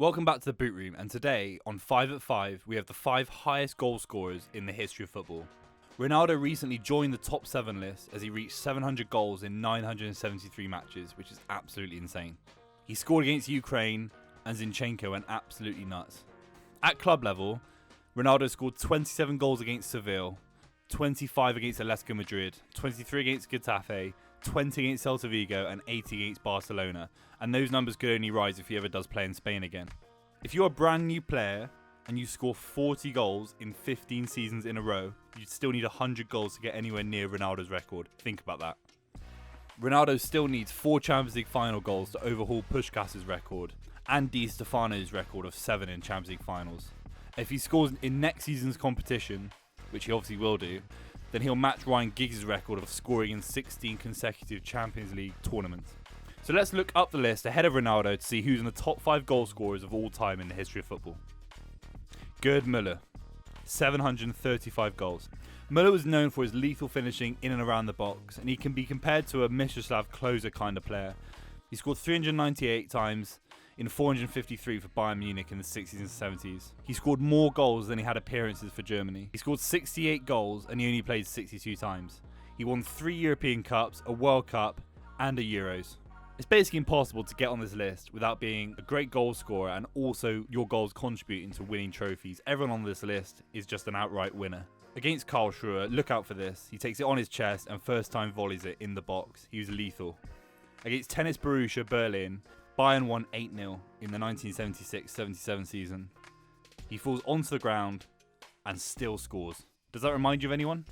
Welcome back to the Boot Room, and today on 5 at 5 we have the 5 highest goal scorers in the history of football. Ronaldo recently joined the top 7 list as he reached 700 goals in 973 matches, which is absolutely insane. He scored against Ukraine and Zinchenko went absolutely nuts. At club level, Ronaldo scored 27 goals against Seville, 25 against Atletico Madrid, 23 against Getafe, 20 against Celta Vigo and 80 against Barcelona, and those numbers could only rise if he ever does play in Spain again. If you're a brand new player and you score 40 goals in 15 seasons in a row, you'd still need 100 goals to get anywhere near Ronaldo's record. Think about that. Ronaldo still needs 4 Champions League final goals to overhaul Puskás's record and Di Stefano's record of 7 in Champions League finals. If he scores in next season's competition, which he obviously will do, then he'll match Ryan Giggs' record of scoring in 16 consecutive Champions League tournaments. So let's look up the list ahead of Ronaldo to see who's in the top 5 goal scorers of all time in the history of football. Gerd Müller, 735 goals. Müller was known for his lethal finishing in and around the box, and he can be compared to a Miroslav Klose kind of player. He scored 398 times in 453 for Bayern Munich in the 60s and 70s. He scored more goals than he had appearances for Germany. He scored 68 goals and he only played 62 times. He won 3 European Cups, a World Cup and a Euros. It's basically impossible to get on this list without being a great goal scorer and also your goals contributing to winning trophies. Everyone on this list is just an outright winner. Against Karlsruhe, look out for this. He takes it on his chest and first time volleys it in the box. He was lethal. Against Tennis Borussia Berlin, Bayern won 8-0 in the 1976-77 season. He falls onto the ground and still scores. Does that remind you of anyone?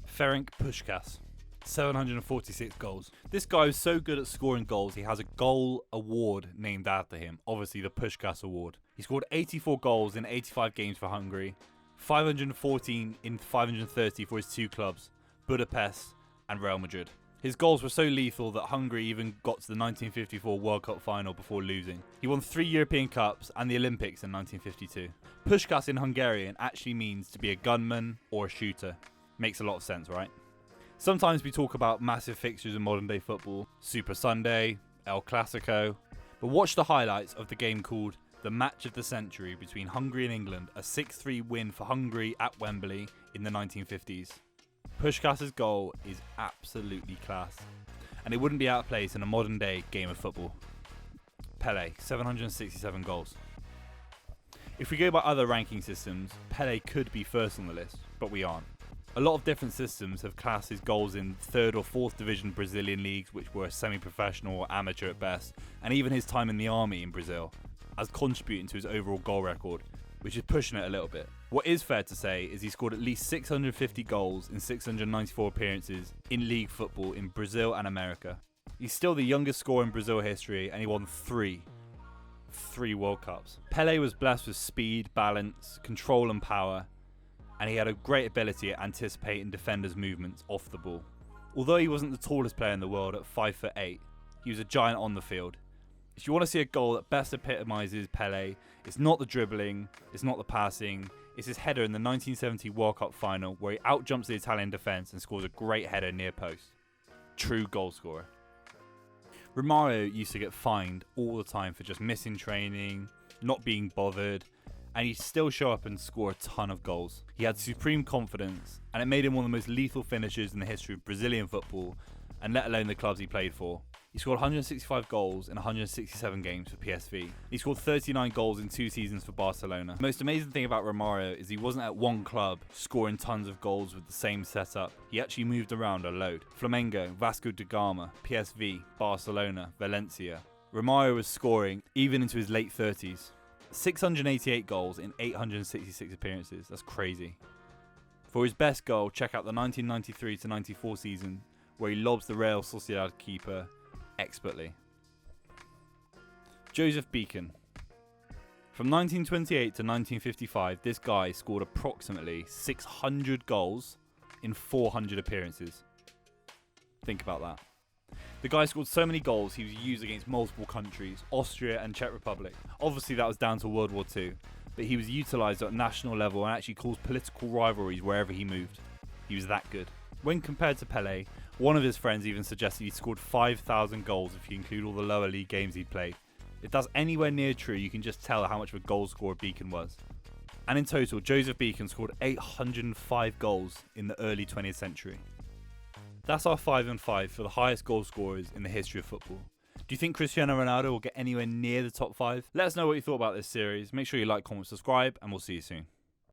Ferenc Puskás, 746 goals. This guy is so good at scoring goals, he has a goal award named after him, obviously the Puskás Award. He scored 84 goals in 85 games for Hungary, 514 in 530 for his 2 clubs, Budapest and Real Madrid. His goals were so lethal that Hungary even got to the 1954 World Cup final before losing. He won 3 European Cups and the Olympics in 1952. Puskás in Hungarian actually means to be a gunman or a shooter. Makes a lot of sense, right? Sometimes we talk about massive fixtures in modern day football, Super Sunday, El Clasico, but watch the highlights of the game called the Match of the Century between Hungary and England, a 6-3 win for Hungary at Wembley in the 1950s. Puskás's goal is absolutely class, and it wouldn't be out of place in a modern day game of football. Pelé, 767 goals. If we go by other ranking systems, Pelé could be first on the list, but we aren't. A lot of different systems have classed his goals in 3rd or 4th division Brazilian leagues, which were semi-professional or amateur at best, and even his time in the army in Brazil, as contributing to his overall goal record, which is pushing it a little bit. What is fair to say is he scored at least 650 goals in 694 appearances in league football in Brazil and America. He's still the youngest scorer in Brazil history and he won 3 World Cups. Pelé was blessed with speed, balance, control and power, and he had a great ability at anticipating defenders' movements off the ball. Although he wasn't the tallest player in the world at 5'8", he was a giant on the field. If you want to see a goal that best epitomises Pelé, it's not the dribbling, it's not the passing, it's his header in the 1970 World Cup final where he outjumps the Italian defence and scores a great header near post. True goal scorer. Romario used to get fined all the time for just missing training, not being bothered, and he'd still show up and score a ton of goals. He had supreme confidence, and it made him one of the most lethal finishers in the history of Brazilian football, and let alone the clubs he played for. He scored 165 goals in 167 games for PSV. He scored 39 goals in 2 seasons for Barcelona. The most amazing thing about Romario is he wasn't at one club scoring tons of goals with the same setup. He actually moved around a load. Flamengo, Vasco da Gama, PSV, Barcelona, Valencia. Romario was scoring even into his late 30s. 688 goals in 866 appearances. That's crazy. For his best goal, check out the 1993-94 season where he lobs the Real Sociedad keeper expertly. Joseph Beacon. From 1928 to 1955, this guy scored approximately 600 goals in 400 appearances. Think about that. The guy scored so many goals he was used against multiple countries, Austria and Czech Republic. Obviously that was down to World War II, but he was utilised at national level and actually caused political rivalries wherever he moved. He was that good. When compared to Pelé, one of his friends even suggested he scored 5,000 goals if you include all the lower league games he'd played. If that's anywhere near true, you can just tell how much of a goal scorer Beacon was. And in total, Joseph Beacon scored 805 goals in the early 20th century. That's our 5 and 5 for the highest goal scorers in the history of football. Do you think Cristiano Ronaldo will get anywhere near the top 5? Let us know what you thought about this series. Make sure you like, comment, subscribe, and we'll see you soon.